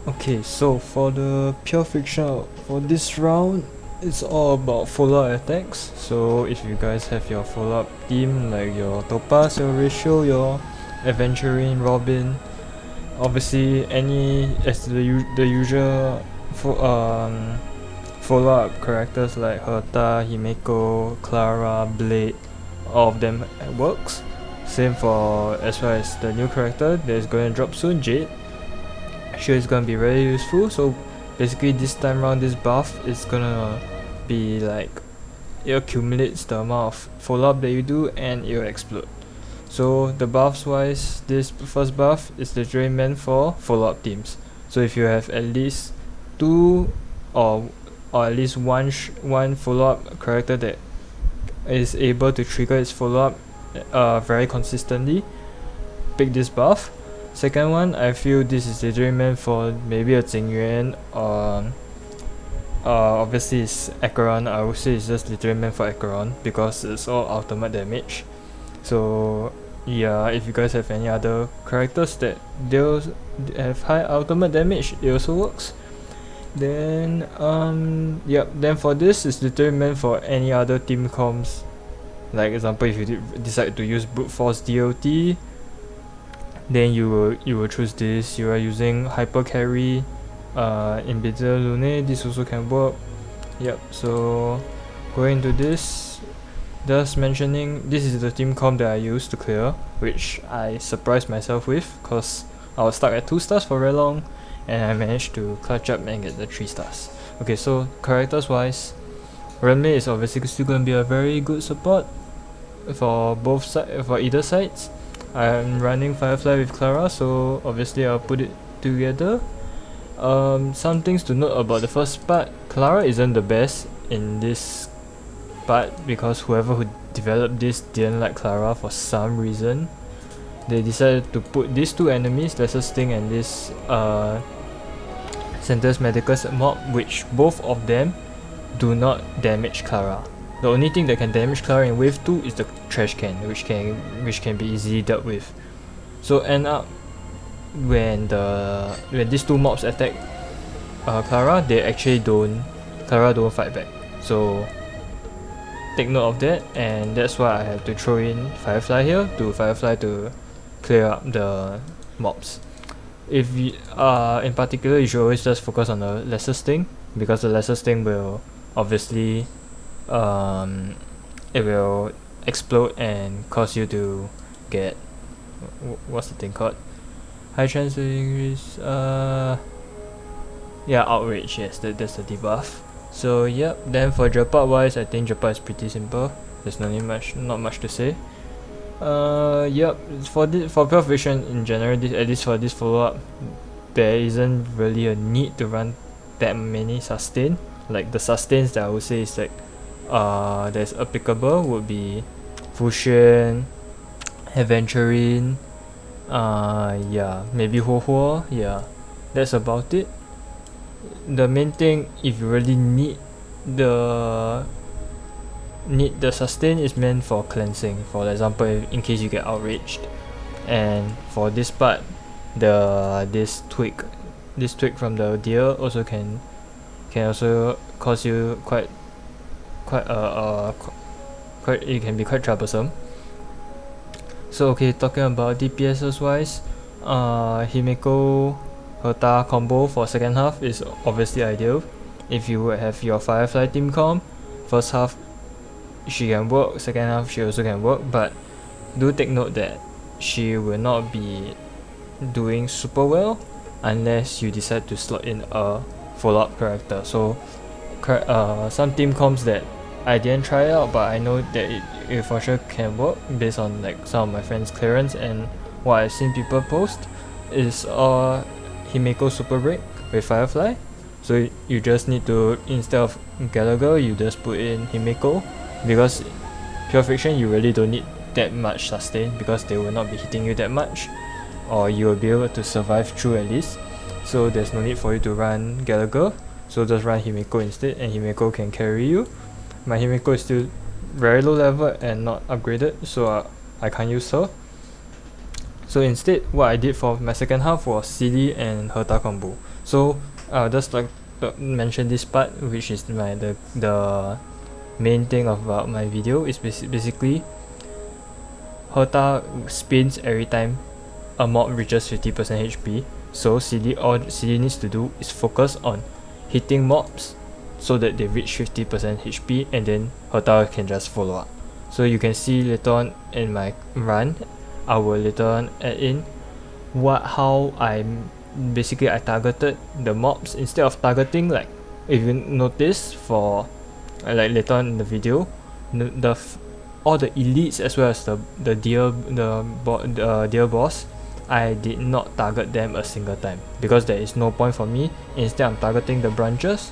Okay, so for the pure fiction for this round, it's all about follow-up attacks. So if you guys have your follow-up team, like your Topaz, your Ratio, your Adventuring, Robin, obviously any as the usual follow-up characters like Herta, Himeko, Clara, Blade, all of them works. Same for as well as the new character that is going to drop soon, Jade. Sure, it's gonna be very useful. So basically this time around, this buff is gonna be like it accumulates the amount of follow-up that you do and it'll explode. So the buffs wise, this first buff is literally meant for follow-up teams. So if you have at least two or at least one follow-up character that is able to trigger its follow-up very consistently, pick this buff. Second one, I feel this is literally meant for maybe a Jingyuan or obviously it's Acheron. I would say it's just literally meant for Acheron because it's all ultimate damage. So yeah, if you guys have any other characters that they'll have high ultimate damage, it also works. Then then for this, it's literally meant for any other team comms. Like example, if you decide to use brute force DOT, then you will choose this. You are using hyper carry, Invisible Lune, this also can work. Yep, so going into this, just mentioning this is the team comp that I used to clear, which I surprised myself with because I was stuck at 2 stars for very long and I managed to clutch up and get the 3 stars. Okay, so characters wise, Renmei is obviously still going to be a very good support for for either sides. I'm running Firefly with Clara, so obviously I'll put it together. Some things to note about the first part. Clara isn't the best in this part because whoever who developed this didn't like Clara for some reason. They decided to put these 2 enemies, Lesser Sting and this Center's Medicus mob, which both of them do not damage Clara. The only thing that can damage Clara in wave 2 is the trash can, which can be easily dealt with. So end up when these 2 mobs attack Clara, Clara don't fight back. So take note of that, and that's why I have to throw in Firefly here to clear up the mobs. If you, in particular, you should always just focus on the Lesser Sting because the Lesser Sting will obviously it will explode and cause you to get what's the thing called? High chance to increase outrage. Yes, that's the debuff. So yep, then for Japat wise, I think Japat is pretty simple. There's not much to say. Yep, for pure vision in general, at least for this follow-up, there isn't really a need to run that many sustain. Like the sustains that I would say is like that's applicable would be Fusion, Adventuring, maybe Huo, yeah, that's about it. The main thing, if you really need the sustain, is meant for cleansing. For example, in case you get outraged, and for this part, this twig from the deer also can also cause you it can be quite troublesome. So okay, talking about DPSs wise, Himeko Herta combo for second half is obviously ideal. If you have your Firefly team comp, first half she can work, second half she also can work, but do take note that she will not be doing super well unless you decide to slot in a follow-up character. So some team comps that I didn't try out, but I know that it for sure can work based on like some of my friends' clearance and what I've seen people post is Himeko Super Break with Firefly. So you just need to, instead of Gallagher, you just put in Himeko, because pure fiction you really don't need that much sustain because they will not be hitting you that much, or you will be able to survive through at least. So there's no need for you to run Gallagher, so just run Himeko instead, and Himeko can carry you. My Himeko is still very low level and not upgraded, so I can't use her. So instead, what I did for my second half was Seele and Herta combo. So I'll just like mention this part, which is the main thing about my video is basically Herta spins every time a mob reaches 50% HP. So all Seele needs to do is focus on hitting mobs so that they reach 50% HP, and then Herta can just follow up. So you can see later on in my run, I will later on add in how I targeted the mobs instead of targeting, like if you notice for like later on in the video, all the elites as well as the deer boss, I did not target them a single time because there is no point for me. Instead, I'm targeting the branches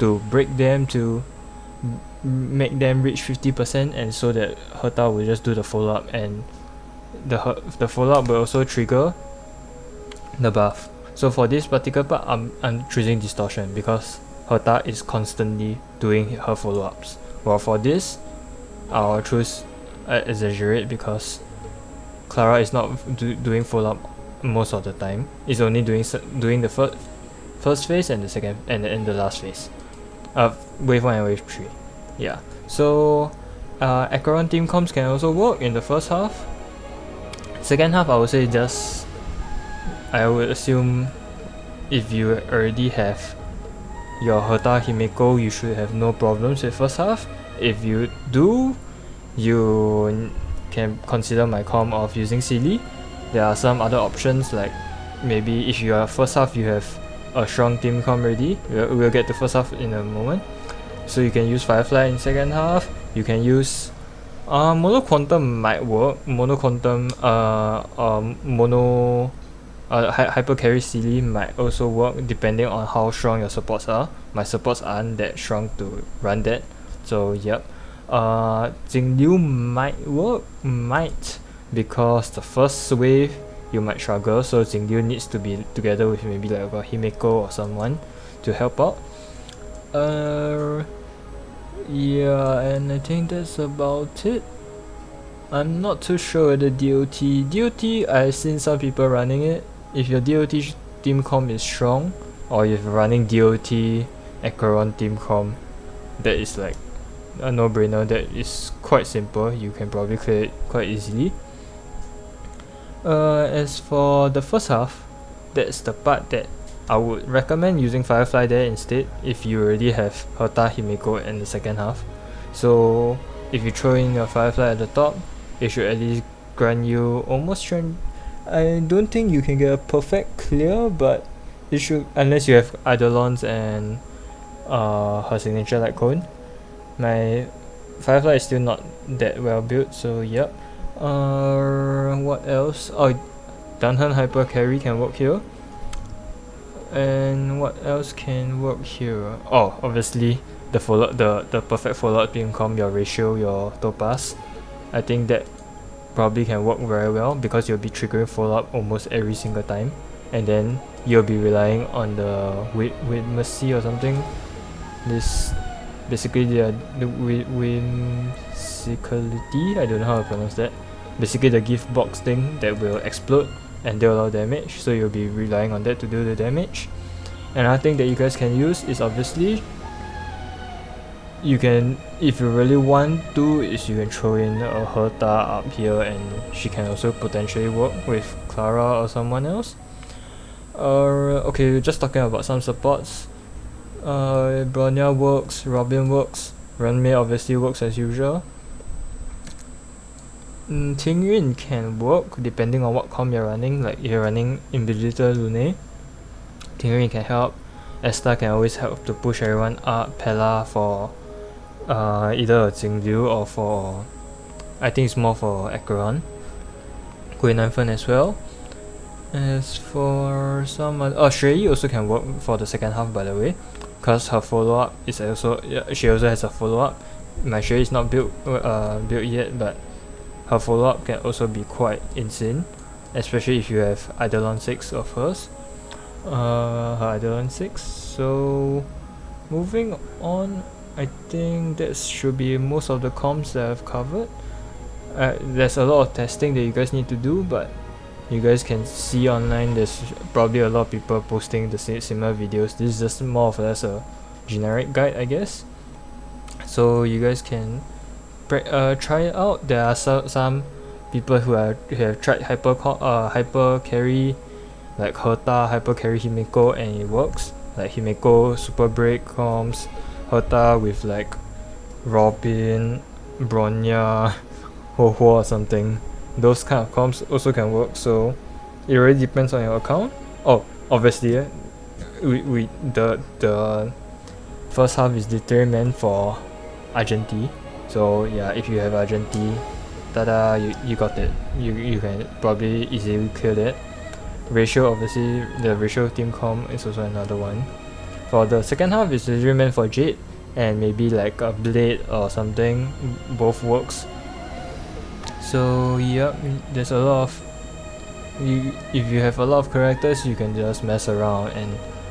to break them, to make them reach 50%, and so that Herta will just do the follow up, and the follow up will also trigger the buff. So for this particular part, I'm choosing distortion because Herta is constantly doing her follow ups. While for this, I'll choose exaggerate because Clara is not doing follow up most of the time. It's only doing the first phase and the second and the last phase. Wave 1 and wave 3. Yeah. So Acheron team comps can also work in the first half. Second half, I would say I would assume if you already have your Herta HIMEKO, you should have no problems with first half. If you do, you can consider my comp of using Seele. There are some other options, like maybe if you are first half you have a strong team comp ready. We'll get to first half in a moment. So you can use Firefly in second half. You can use Mono Quantum might work. Mono Quantum Hyper Carry Seele might also work depending on how strong your supports are. My supports aren't that strong to run that. So yep. Jingliu might because the first wave you might struggle, so Jingliu needs to be together with maybe like a HIMEKO or someone to help out. Yeah, and I think that's about it. I'm not too sure the DOT I've seen some people running it. If your DOT team comp is strong, or if you're running DOT Acheron team comp, that is like a no-brainer. That is quite simple. You can probably clear it quite easily. As for the first half, that's the part that I would recommend using Firefly there instead if you already have Herta HIMEKO in the second half. So if you throw in your Firefly at the top, it should at least grant you almost I don't think you can get a perfect clear, but it should, unless you have Eidolons and her signature light cone. My Firefly is still not that well built, so yep. What else? Oh, Dunhan Hyper Carry can work here. And what else can work here? Oh, obviously the perfect follow-up team comp, your Ratio, your Topaz. I think that probably can work very well because you'll be triggering follow-up almost every single time, and then you'll be relying on the Whimsy or something. This basically the Whimsicality, I don't know how to pronounce that. Basically the gift box thing that will explode and deal a lot of damage, so you'll be relying on that to do the damage. Another thing that you guys can use is obviously you can, if you really want to, is you can throw in a Herta up here, and she can also potentially work with Clara or someone else. Okay, just talking about some supports. Bronya works, Robin works, Renmei obviously works as usual. Tingyun can work depending on what comp you're running. Like if you're running Invisitor Lune, Tingyun can help. Esta can always help to push everyone up. Pella for either a Jingliu or for, I think it's more for Acheron. Guinanfen as well. As for some Shui also can work for the second half, by the way, because her follow up is also, she also has a follow up. My Shui is not built yet, but her follow up can also be quite insane, especially if you have Eidolon 6 of hers. Her Eidolon 6. So moving on, I think that should be most of the comps that I've covered. There's a lot of testing that you guys need to do, but You guys can see online there's probably a lot of people posting the similar videos. This is just more or less a generic guide, I guess. So you guys can try it out. There are some people who have tried hyper carry like Herta, hyper carry HIMEKO, and it works. Like HIMEKO super break comms, Herta with like Robin, Bronya, Ho or something. Those kind of comms also can work. So it really depends on your account. Oh, obviously, the first half is literally meant for Argenti. So yeah, if you have Argenti, tada, you got it. You can probably easily clear that. Ratio, obviously, the ratio team com is also another one. For the second half, it's literally meant for Jade and maybe like a Blade or something. Both works. So yeah, there's a lot of if you have a lot of characters, you can just mess around,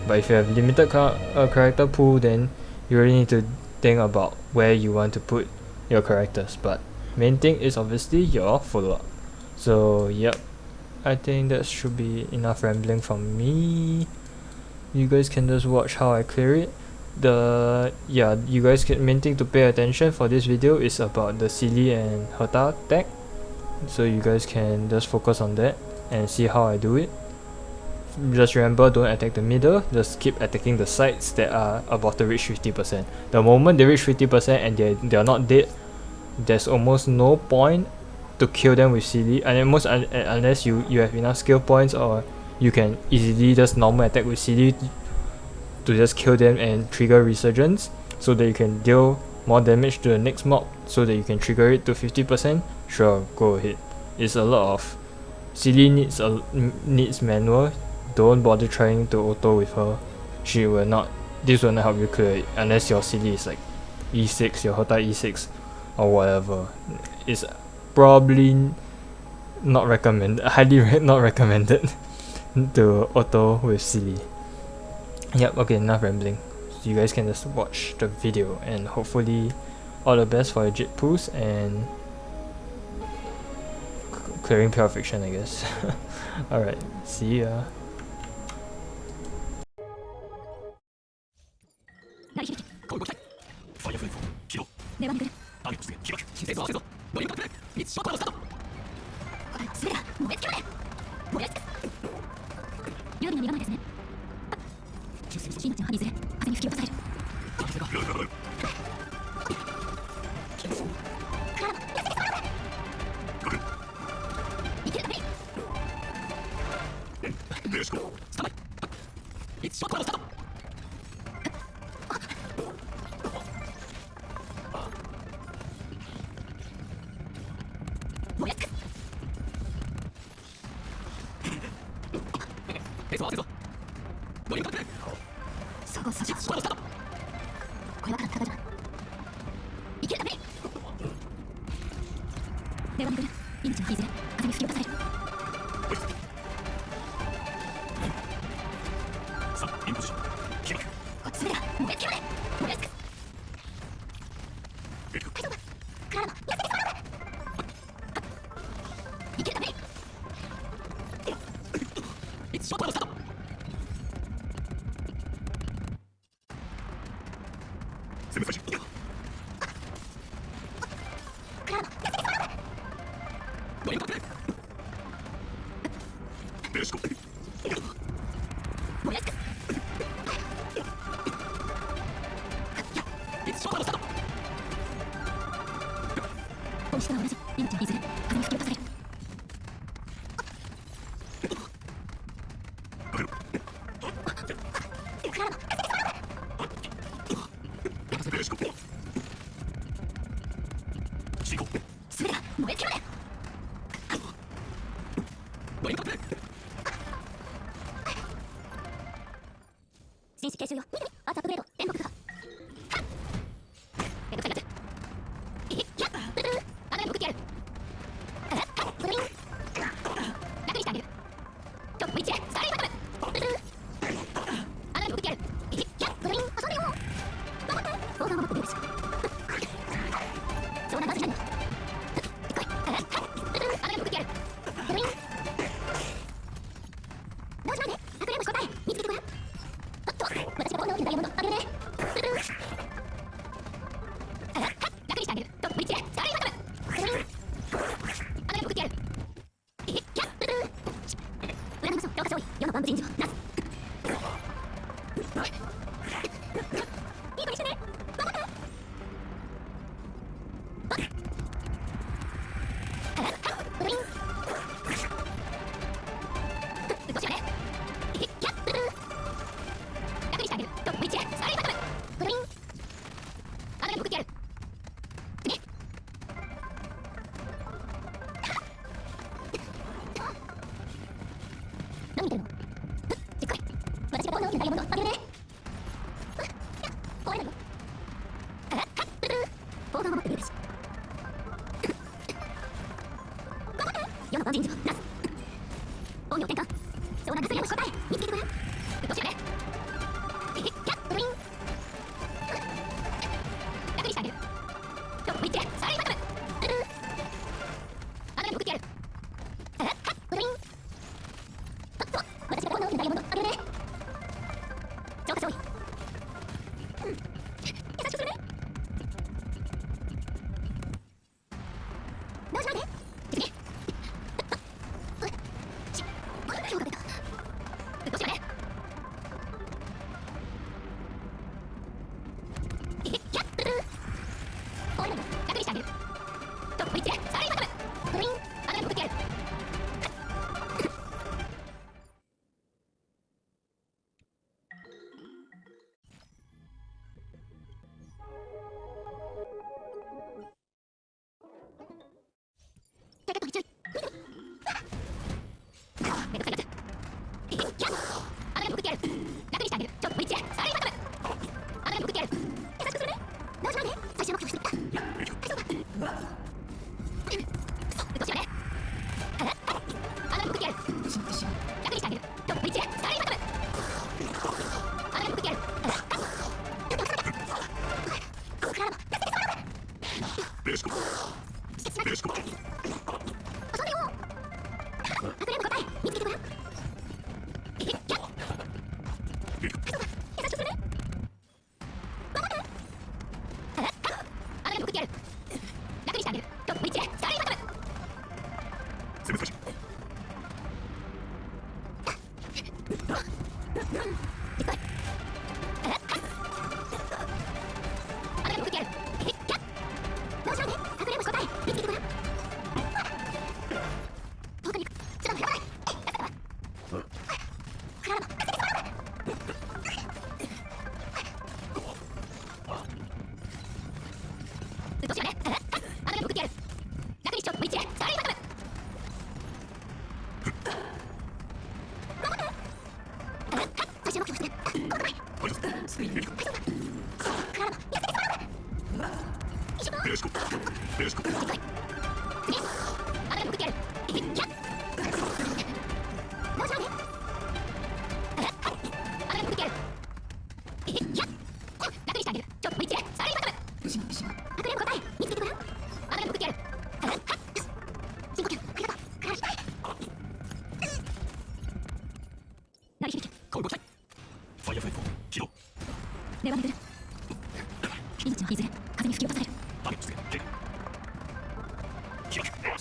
but if you have limited character pool, then you really need to think about where you want to put your characters. But main thing is obviously your follow-up. So yep, I think that should be enough rambling from me. You guys can just watch how I clear it. You guys can main thing to pay attention for this video is about the Seele and Herta tag. So you guys can just focus on that and see how I do it. Just remember, don't attack the middle, just keep attacking the sides that are about to reach 50%. The moment they reach 50% and they are not dead, there's almost no point to kill them with Seele, and unless you have enough skill points, or you can easily just normal attack with Seele to just kill them and trigger resurgence, so that you can deal more damage to the next mob, so that you can trigger it to 50%. Sure, go ahead. It's a lot of Seele needs manual. Don't bother trying to auto with her. This will not help you clear it unless your Seele is like E6, your Herta E6 or whatever. It's probably not recommended, highly not recommended to auto with Seele. Yep, okay, enough rambling. So you guys can just watch the video, and hopefully all the best for your Jade pools and clearing Pure Fiction, I guess. Alright, see ya.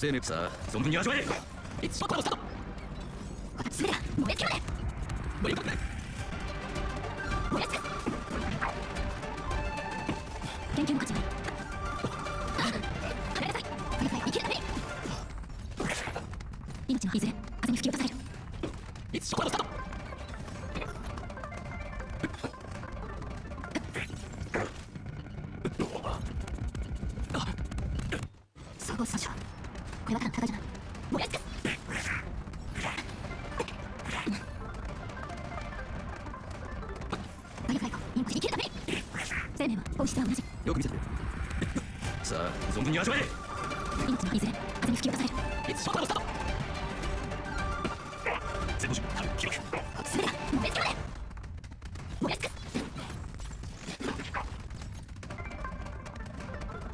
生命草存分に味わえ。スタート。すべて燃え尽きまで。燃え尽きまで。燃え尽く。研究の価値に。離れなさい。生きるために。命はいずれ風に吹き落とされる。スタート。総合損傷。これはただの戦いじゃない。燃え尽くす。バイオフライト、インパシ生きるために。生命は本質は同じ。よく見せてくれ。さあ、存分に味わえ。命はいずれ風に吹き落とされる。スタート。全部順、記録。すべて燃え尽きまで。燃え尽くす。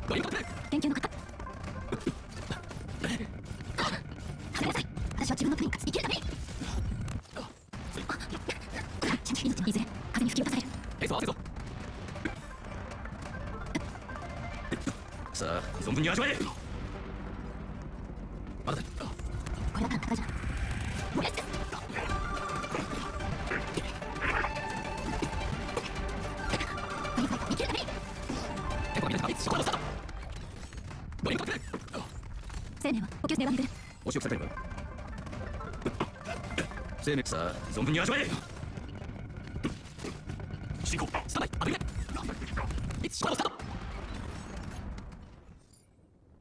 ご理解くれ。研究の結果。私は自分のプリンかつ生きるために。命はいずれ風に吹き落とされる。ペースを合わせぞ。さあ、存分に味わえ。まだだ。これはただの戦いじゃない。燃え尽くす。シコードスタート。ドリンクトップ。生命は補給粘りでお仕置きされたいのか。生命さあ存分に味わえ。進行スタンバイアドリブ。シコードスタート。